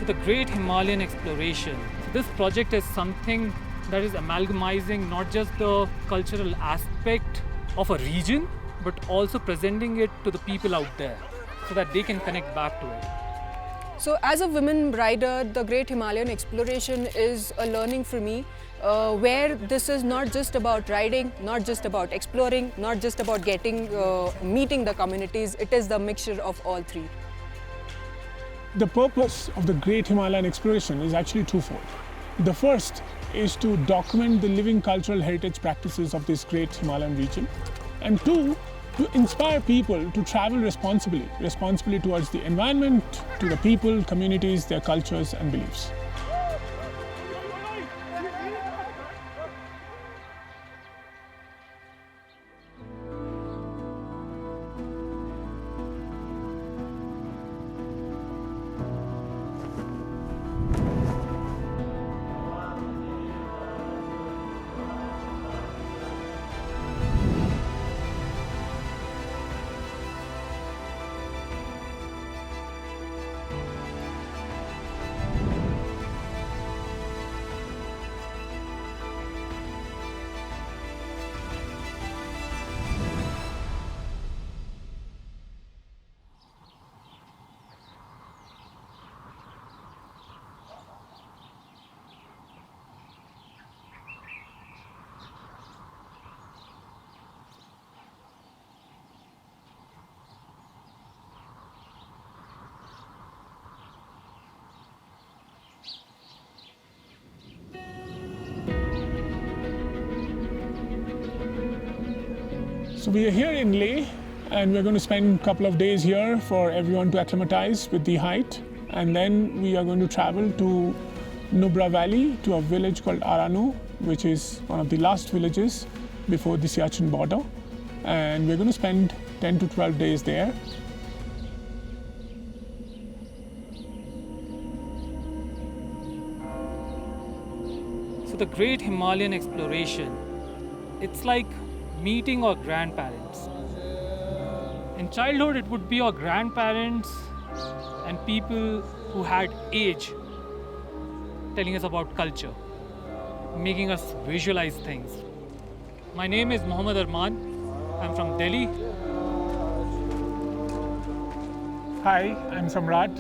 the Great Himalayan Exploration. This project is something that is amalgamizing not just the cultural aspect of a region, but also presenting it to the people out there so that they can connect back to it. So as a women rider, the Great Himalayan Exploration is a learning for me, where this is not just about riding, not just about exploring, not just about meeting the communities, it is the mixture of all three. The purpose of the Great Himalayan Exploration is actually twofold. The first is to document the living cultural heritage practices of this Great Himalayan region, and two, to inspire people to travel responsibly towards the environment, to the people, communities, their cultures and beliefs. So we are here in Leh, and we're going to spend a couple of days here for everyone to acclimatize with the height. And then we are going to travel to Nubra Valley, to a village called Aranu, which is one of the last villages before the Siachen border. And we're going to spend 10 to 12 days there. So the Great Himalayan Exploration, it's like meeting our grandparents. In childhood, it would be our grandparents and people who had age telling us about culture, making us visualize things. My name is Mohammad Arman. I'm from Delhi. Hi, I'm Samrat.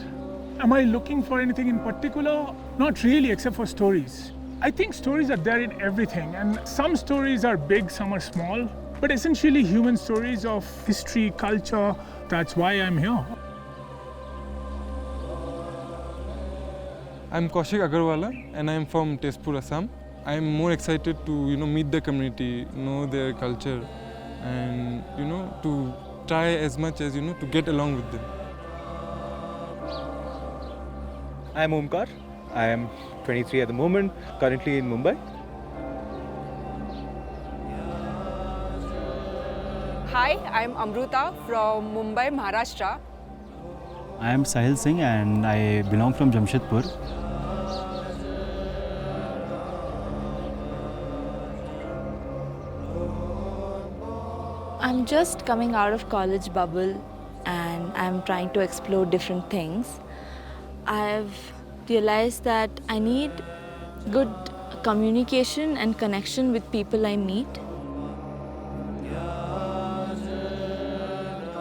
Am I looking for anything in particular? Not really, except for stories. I think stories are there in everything, and some stories are big, some are small, but essentially human stories of history, culture. That's why I'm here. I'm Kaushik Agarwala and I'm from Tezpur, Assam. I'm more excited to meet the community, know their culture, and to try as much as to get along with them. I'm Omkar. I am 23 at the moment, currently in Mumbai. Hi, I'm Amruta from Mumbai, Maharashtra. I am Sahil Singh and I belong from Jamshedpur. I'm just coming out of college bubble and I'm trying to explore different things. I've realized that I need good communication and connection with people I meet.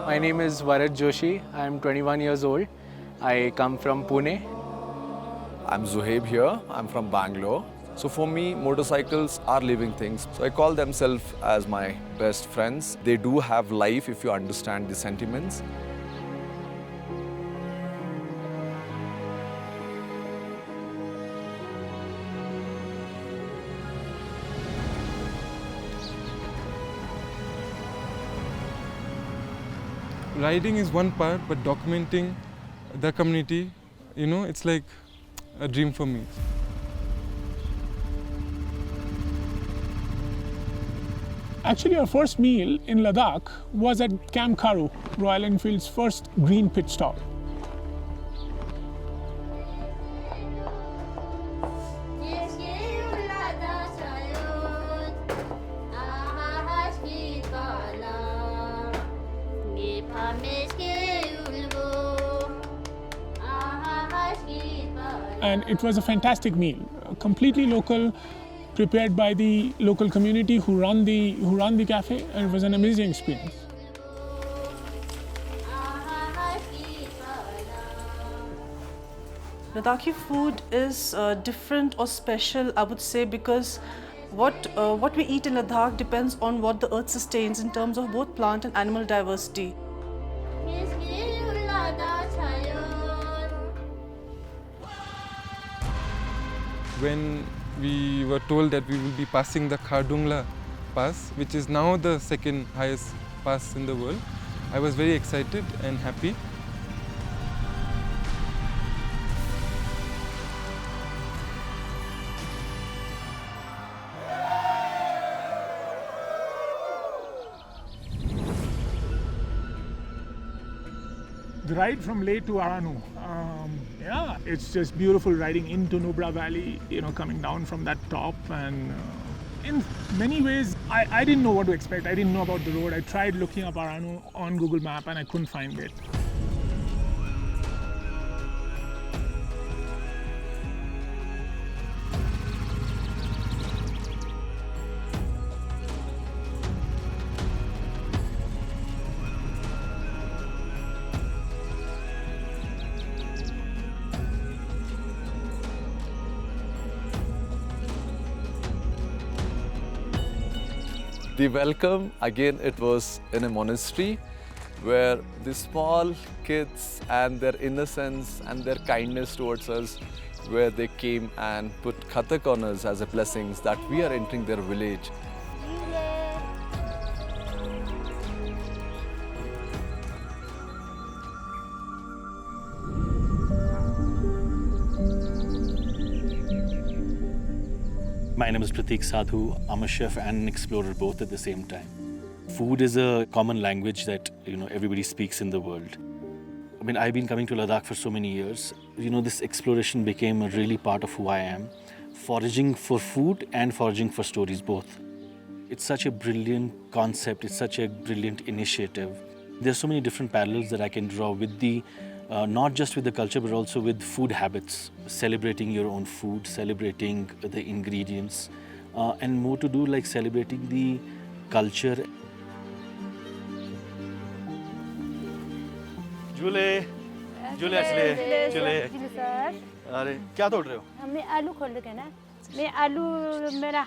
My name is Varat Joshi. I'm 21 years old. I come from Pune. I'm Zuhaib here. I'm from Bangalore. So for me, motorcycles are living things. So I call themselves as my best friends. They do have life if you understand the sentiments. Riding is one part, but documenting the community, it's like a dream for me. Actually, our first meal in Ladakh was at Camp Kharu, Royal Enfield's first green pit stop. and it was a fantastic meal, completely local, prepared by the local community who run the cafe, and it was an amazing experience. Ladakhi food is different or special, I would say, because what we eat in Ladakh depends on what the earth sustains in terms of both plant and animal diversity. When we were told that we will be passing the Khardung pass, which is now the second highest pass in the world, I was very excited and happy. The ride from Leh to Aranu, it's just beautiful riding into Nubra Valley, coming down from that top. And in many ways, I didn't know what to expect. I didn't know about the road. I tried looking up Aranu on Google Map and I couldn't find it. The welcome, again, it was in a monastery where the small kids and their innocence and their kindness towards us, where they came and put khatak on us as a blessings that we are entering their village. My name is Pratik Sadhu. I'm a chef and an explorer both at the same time. Food is a common language that everybody speaks in the world. I mean, I've been coming to Ladakh for so many years. This exploration became a really part of who I am. Foraging for food and foraging for stories, both. It's such a brilliant concept. It's such a brilliant initiative. There's so many different parallels that I can draw with the not just with the culture, but also with food habits, celebrating your own food, celebrating the ingredients, and more to do like celebrating the culture. झूले अरे क्या तोड़ रहे हो? हमने आलू खोल रखे ना। मैं आलू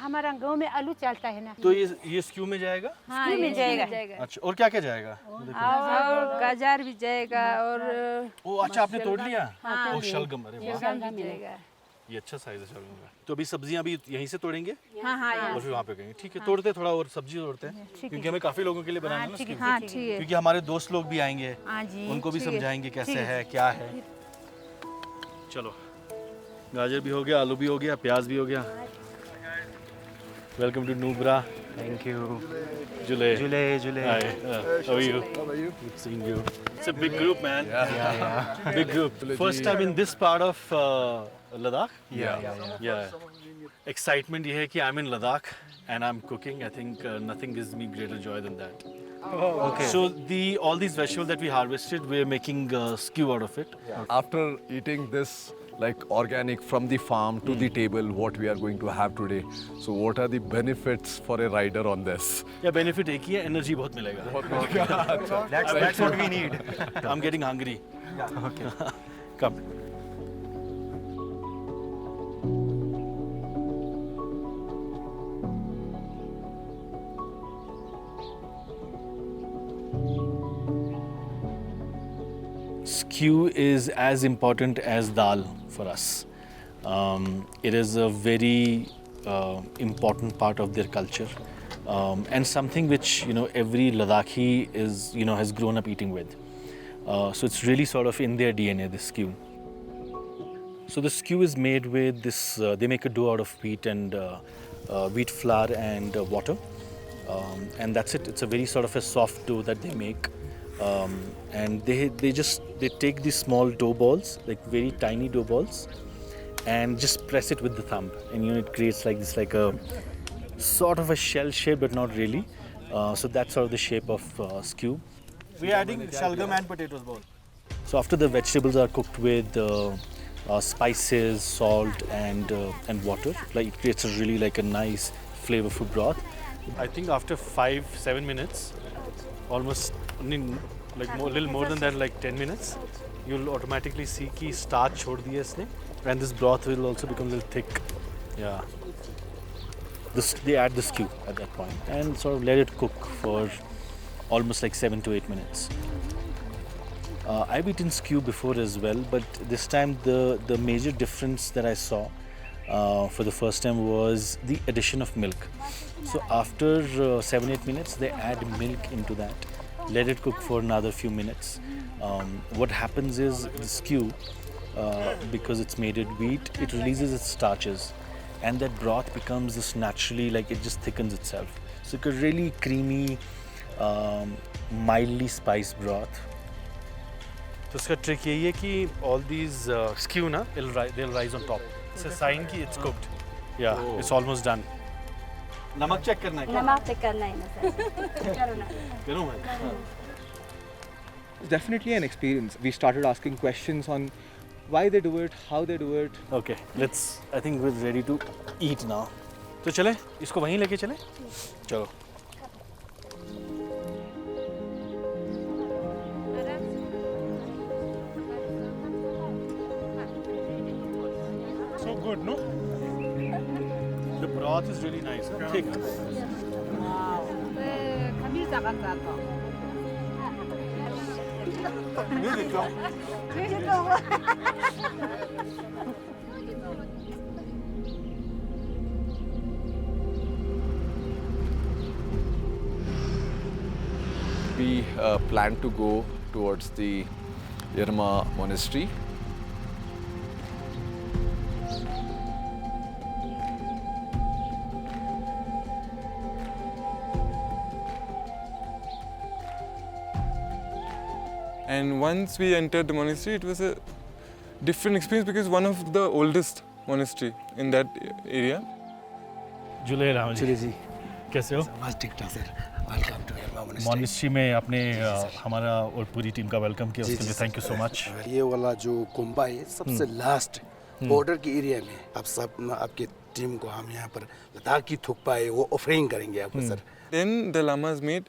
हमारा गांव में आलू चलता है ना। तो ये स्क्यू में जाएगा? हाँ, स्क्यू में जाएगा। अच्छा, और क्या क्या जाएगा? और गाजर भी जाएगा और ओ अच्छा, आपने तोड़ लिया? हाँ, ओ शलगम, अरे वाह, शलगम भी जाएगा। ये अच्छा साइज है शलगम का। तो अभी सब्जियां भी यहीं से तोड़ेंगे? हाँ, और फिर वहाँ पे करेंगे। ठीक है, तोड़ते थोड़ा और सब्जी तोड़ते हैं, क्योंकि हमें काफी लोगों के लिए बनाना है ना स्क्यू। हाँ, ठीक है। क्योंकि हमारे दोस्त लोग भी आएंगे, उनको भी समझाएंगे कैसे है, क्या है। चलो, गाजर भी हो गया, आलू भी हो गया, प्याज भी हो गया। Welcome to Nubra. Thank you. Jule. Hi. How are you? Good seeing you. It's a big group, man. Yeah. Big group. First time in this part of Ladakh? Yeah. Excitement ये है कि I'm in Ladakh and I'm cooking. I think nothing gives me greater joy than that. Oh, okay. So all these vegetables that we harvested, we're making skew out of it. After eating this, like organic from the farm to the table, what we are going to have today. So what are the benefits for a rider on this? Yeah, benefit एक ही है, energy बहुत मिलेगा. That's what we need. I'm getting hungry. Okay. Come. Skyu is as important as dal for us. It is a very important part of their culture, and something which every Ladakhi has grown up eating with. So it's really sort of in their DNA, this skyu. So the skyu is made with this. They make a dough out of wheat and wheat flour and water, and that's it. It's a very sort of a soft dough that they make. And they take these small dough balls, like very tiny dough balls, and just press it with the thumb, and it creates like this, like a sort of a shell shape, but not really. So that's sort of the shape of skyu. We are adding shalgam and potatoes both. So after the vegetables are cooked with spices, salt, and water. Like it creates a really like a nice flavorful broth. I think after 5-7 minutes, almost like a little more than that, like 10 minutes, you'll automatically see कि starch छोड़ दिया इसने, and this broth will also become a little thick. Yeah. They add the skyu at that point and sort of let it cook for almost like 7 to 8 minutes. I've eaten skyu before as well, but this time the major difference that I saw for the first time was the addition of milk. So after 7-8 minutes, they add milk into that, let it cook for another few minutes. What happens is the skyu, because it's made with wheat, it releases its starches, and that broth becomes this naturally, like it just thickens itself. So it's a really creamy, mildly spiced broth. तो इसका trick यही है कि all these skyu ना they'll rise on top. It's a sign कि it's cooked. Yeah, it's almost done. नमक check करना है क्या? नमक चेक करना है ना करो ना करूँ मैं? It's definitely an experience. We started asking questions on why they do it, how they do it. Okay, I think we're ready to eat now. तो चले इसको वहीं लेके चले? चलो. So good, no? The broth is really nice, thick. We plan to go towards the Yarma monastery. And once we entered the monastery, it was a different experience because one of the oldest monastery in that area. जुले राम जी कैसे हो? बस ठीक ठाक sir. Welcome to Yarma monastery. Monastery में आपने हमारा और पूरी टीम का वेलकम किया, उसके लिए थैंक यू सो मच. ये वाला जो कुंभा है सबसे लास्ट बॉर्डर के एरिया में आप सब आपके टीम को हम यहाँ पर लद्दाख की थुक्पा है वो ऑफरिंग करेंगे आपको sir. Then the lamas made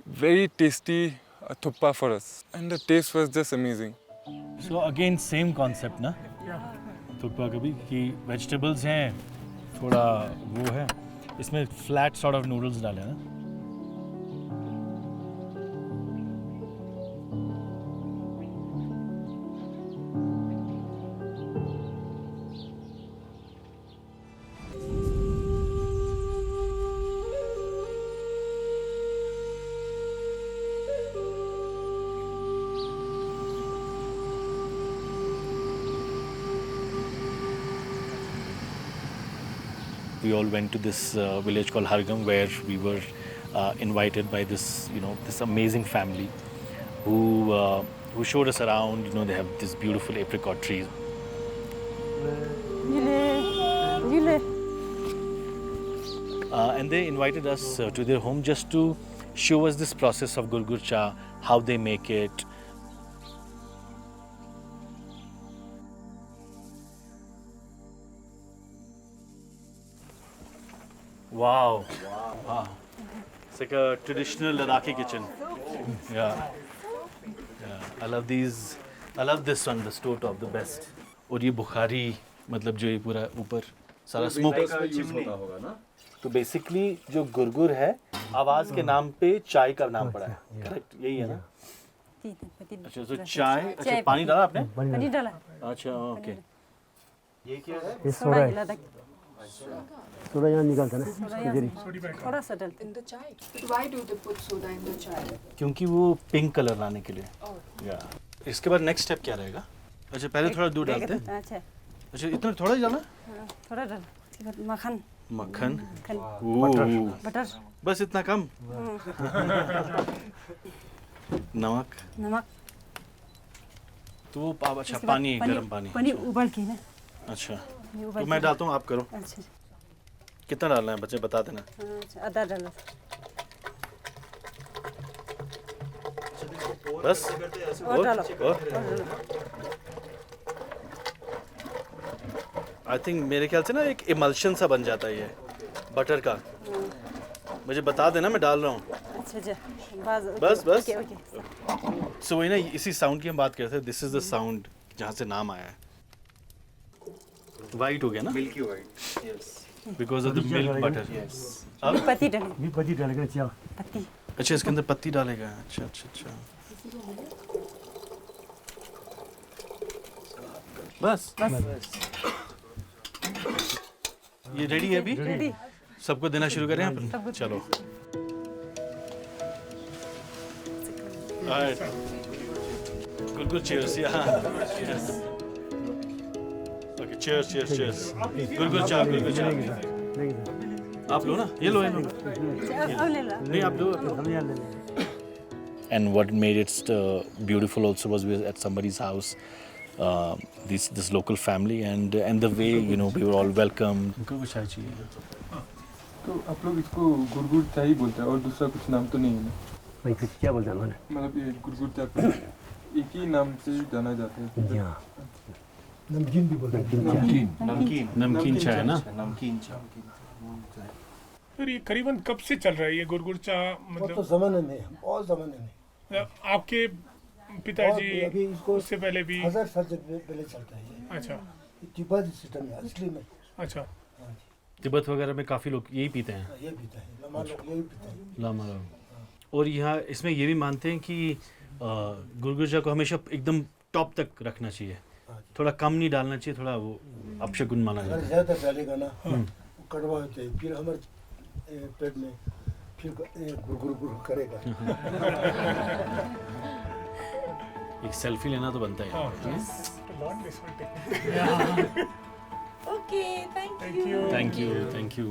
very tasty thukpa for us, and the taste was just amazing. So again same concept ना? थुक्पा का भी कि vegetables हैं, थोड़ा वो है, इसमें flat sort of noodles डाले हैं ना? We all went to this village called Khardung, where we were invited by this, this amazing family who showed us around. They have this beautiful apricot trees. And they invited us to their home just to show us this process of Gur Gur Cha, how they make it. Wow. It's like a traditional Ladakhi kitchen. Yeah. I love these. I love this one, the stovetop, the best. और ये बुखारी, मतलब जो ये पूरा ऊपर सारा smoke का chimney होगा ना? तो बेसिकली जो गुरगुर है, आवाज के नाम पे चाय का नाम पड़ा है. करेक्ट, यही है ना? अच्छा, तो चाय, अच्छा पानी डाला आपने? पानी डाला. अच्छा, ओके. ये क्या है? ये सोडा है. थोड़ा यहाँ निकालता ना. थोड़ा सा डालते. In the chai. Why do they put soda in the chai? क्योंकि वो पिंक कलर लाने के लिए. या. इसके बाद नेक्स्ट स्टेप क्या रहेगा? अच्छा पहले थोड़ा दूध डालते हैं. अच्छा इतना थोड़ा ही डालना? थोड़ा डाल. मक्खन. मक्खन. बटर. बस इतना कम. नमक. तो वो अच्छा पानी, गर्म पानी. पानी उबाल के ना. अच्छा. तो मैं डालता हूँ, आप करो. अच्छा. कितना डालना है बच्चे बता देना. अच्छा आधा डालो. बस. और डालो. आई थिंक मेरे ख्याल से ना एक इमल्शन सा बन जाता है ये बटर का। मुझे बता देना, मैं डाल रहा हूँ। बस बस। सो वही ना, इसी साउंड की हम बात करते हैं। दिस इज द साउंड जहाँ से नाम आया है। वाइट हो गया ना, milky white. Yes, because of the milk butter. अब पत्ती डालेगा क्या पत्ती। अच्छा, इसके अंदर पत्ती डालेगा। अच्छा अच्छा अच्छा, बस ये रेडी है अभी? रेडी। सबको देना शुरू करें अपन? चलो। Good good, cheers. Yes, okay, cheers cheers cheers. Good good चा, गुड गुड चा। आप लो ना, ये लो, ये लो। नहीं, आप लो। And what made it beautiful also was we were at somebody's house, this local family, and the way, you know, we were all welcomed. उनको कुछ चाहिए। तो आप लोग इसको गुर गुर चा ही बोलते हैं और दूसरा कुछ नाम तो नहीं है ना? भाई फिर क्या बोलते हैं? मतलब ये गुर गुर चा एक ही नाम से जाना जाता है। नमकीन भी बोलते हैं। नमकीन चाय ना? नमकीन चा। फिर ये करीबन कब से चल रहा है ये गुर गुर चा? मतलब तो ज़माने में, बहुत ज़माने में। आपके पिताजी अभी इसको उससे पहले भी? 1000 साल से पहले चलता है ये। अच्छा, तिब्बत सिस्टम है असली में। अच्छा, तिब्बत वगैरह में काफ़ी लोग यही पीते हैं। ये पीता है, लामा लोग यही पीते हैं। लामा लोग। और यहाँ इसमें ये भी मानते हैं कि गुर गुर चा को हमेशा एकदम टॉप तक रखना चाहिए, थोड़ा कम नहीं डालना चाहिए, थोड़ा वो अपशगुन माना जाता है। ज़्यादा डालेगा ना वो कड़वा होते हैं, फिर हमारे पेट में फिर गुर गुर गुर करेगा। एक सेल्फी लेना तो बनता है। Okay, thank you. Thank you, thank you.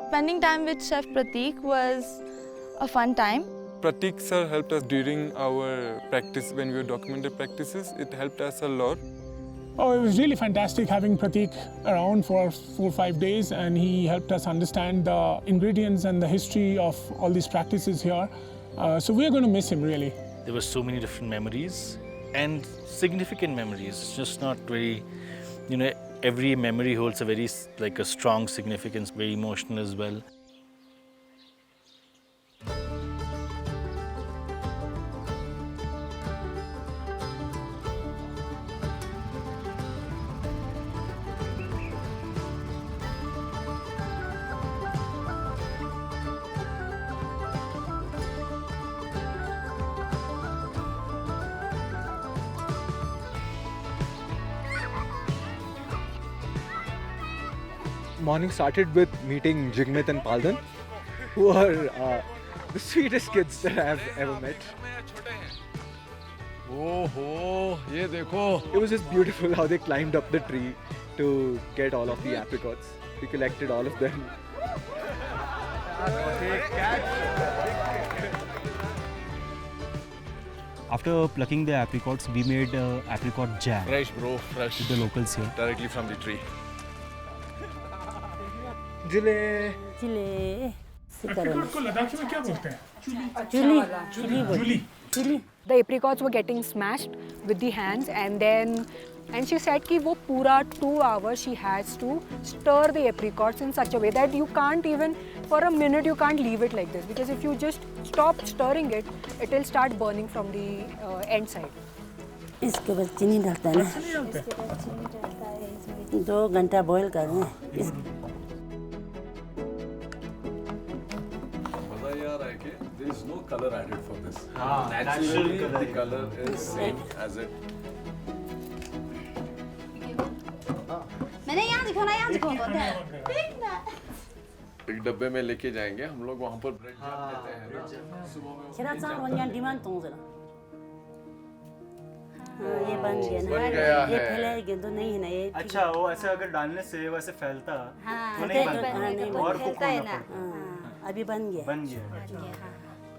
Spending time with Chef Pratik was a fun time. Pratik sir helped us during our practice when we were documented practices. It helped us a lot. Oh, it was really fantastic having Pratik around for 4-5 days, and he helped us understand the ingredients and the history of all these practices here. So we are going to miss him really. There were so many different memories and significant memories. It's just not very, you know, every memory holds a very like a strong significance, very emotional as well. Morning started with meeting Jigmit and Paldan, who are the sweetest kids that I have ever met. Oh, ये देखो। It was just beautiful how they climbed up the tree to get all of the apricots. We collected all of them. After plucking the apricots, we made apricot jam. Fresh bro, fresh. With the locals here. Directly from the tree. जिले Apricot को लद्दाखी में क्या बोलते हैं? Chili. The apricots were getting smashed with the hands, and she said कि वो पूरा 2 hours she has to stir the apricots in such a way that you can't even for a minute you can't leave it like this, because if you just stop stirring it, it will start burning from the end side. इसके बाद चीनी डालता है ना, 2 घंटा boil करना है। There is no color added for this. Naturally, the color is same as it. मैंने यहाँ दिखाना देखना। एक डब्बे में लेके जाएंगे हम लोग, वहाँ पर ब्रेड जैम देते हैं ना सुबह में। चला चार वनियान डिमांड तो जरा। ये बन गया ना। बन गया ये है। फैलेगा तो नहीं है ना ये। अच्छा, वो ऐसे अगर डालने से वैसे फैलता हाँ, तो नहीं बनता और कुक होना हाँ, अभी बन गया। बन गया।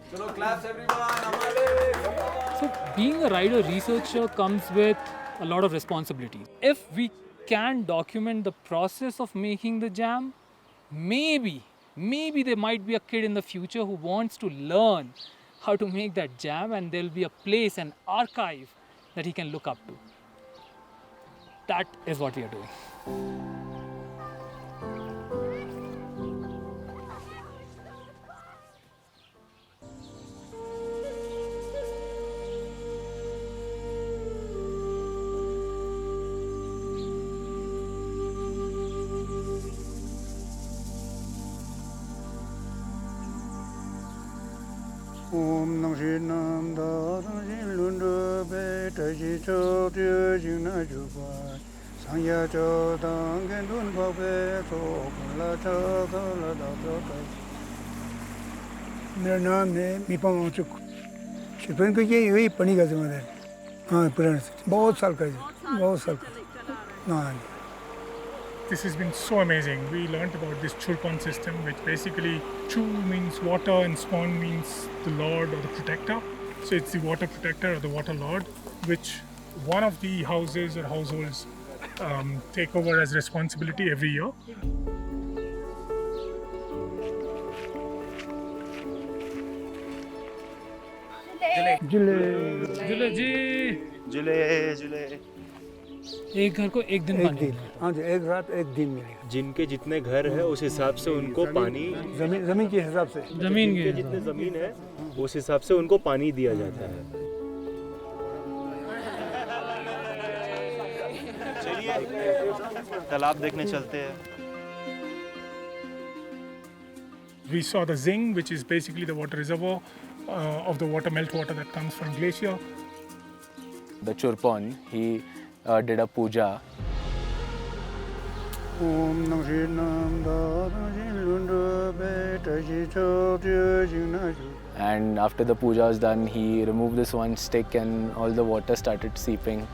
चलो claps everyone, हमारे। So being a rider researcher comes with a lot of responsibilities. If we can document the process of making the jam, maybe there might be a kid in the future who wants to learn how to make that jam, and there'll be a place, an archive that he can look up to. that is what we are doing. Om Nam Shri Nam Da Ji Lundu Be Ta Ji Cho Tue Jing Na Ju Ba Sang Ya Cho Dang Gen Dun Ba Be So Kun La Cho So La Da So Ka मेरा नाम है मीपा माचुक शिल्पन को ये यही पनी का जिम्मेदार हाँ पुराने से बहुत साल का हाँ This has been so amazing. We learnt about this chulpan system, which basically chu means water and span means the lord or the protector. So it's the water protector or the water lord, which one of the houses or households take over as responsibility every year. जुले जी एक घर को एक दिन पानी हाँ जी एक रात एक दिन मिलेगा जिनके जितने घर है उस हिसाब से उनको पानी जमीन के हिसाब से जिनके जितने जमीन है उस हिसाब से उनको पानी दिया जाता है चलिए तालाब देखने चलते हैं We saw the Zing, which is basically the water reservoir of the meltwater that comes from glacier. The Churpan, he did a puja. Om Nam Shri Nam Da Ji Lundu Be Ta Ji Cho Tue Jing Na Ju. And after the puja was done, he removed this one stick and all the water started seeping.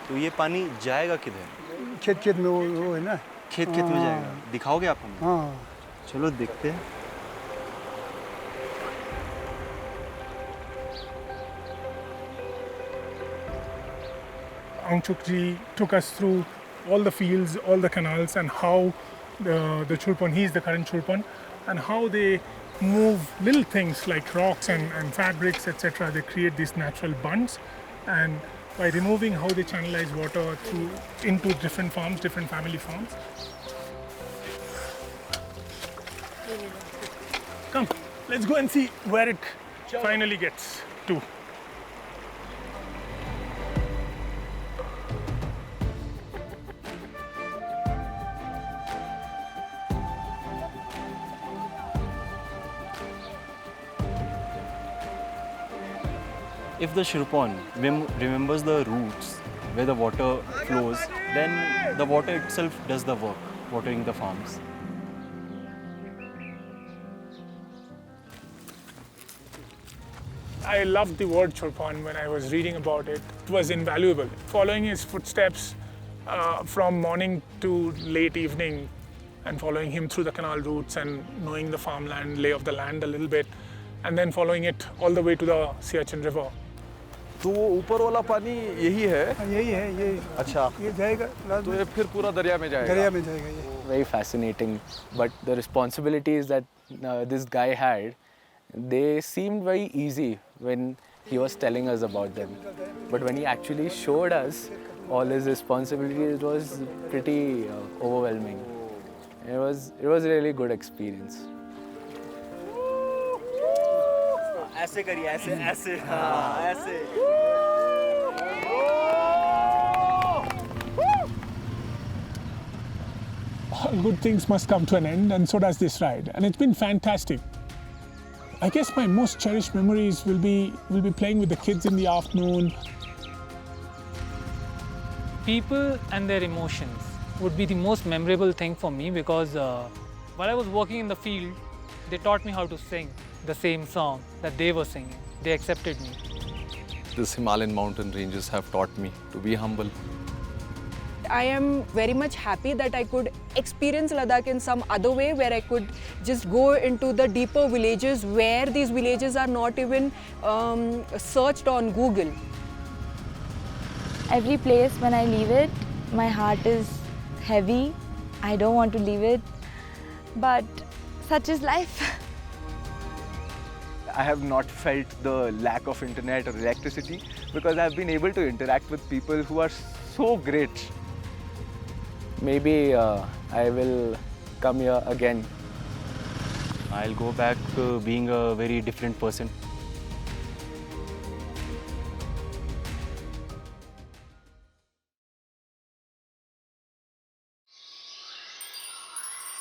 तो ये पानी जाएगा किधर खेत में वो है ना खेत में जाएगा दिखाओगे आप हमें हाँ चलो देखते हैं Angchuk ji took us through all the fields, all the canals, and how the Chulpan, he is the current Chulpan, and how they move little things like rocks and fabrics, etc. They create these natural bunds, and by removing how they channelize water into different farms, different family farms. Come, let's go and see where it finally gets to. If the Shirpan remembers the roots where the water flows, then the water itself does the work, watering the farms. I loved the word Chulpan when I was reading about it. It was invaluable. Following his footsteps from morning to late evening and following him through the canal routes and knowing the farmland, lay of the land a little bit, and then following it all the way to the Siachen River. तो वो ऊपर वाला पानी यही है यही अच्छा ये जाएगा तो ये फिर पूरा दरिया में जाएगा ये very fascinating but the responsibilities that this guy had they seemed very easy when he was telling us about them but when he actually showed us all his responsibilities it was pretty overwhelming it was a really good experience. ऐसे करिए ऐसे हाँ ऐसे All good things must come to an end, and so does this ride, and it's been fantastic. I guess my most cherished memories will be playing with the kids in the afternoon. People and their emotions would be the most memorable thing for me because while I was working in the field, they taught me how to sing the same song that they were singing. They accepted me. These Himalayan mountain ranges have taught me to be humble. I am very much happy that I could experience Ladakh in some other way where I could just go into the deeper villages where these villages are not even searched on Google. Every place when I leave it, my heart is heavy. I don't want to leave it, but such is life. I have not felt the lack of internet or electricity because I've been able to interact with people who are so great. Maybe I will come here again. I'll go back being a very different person.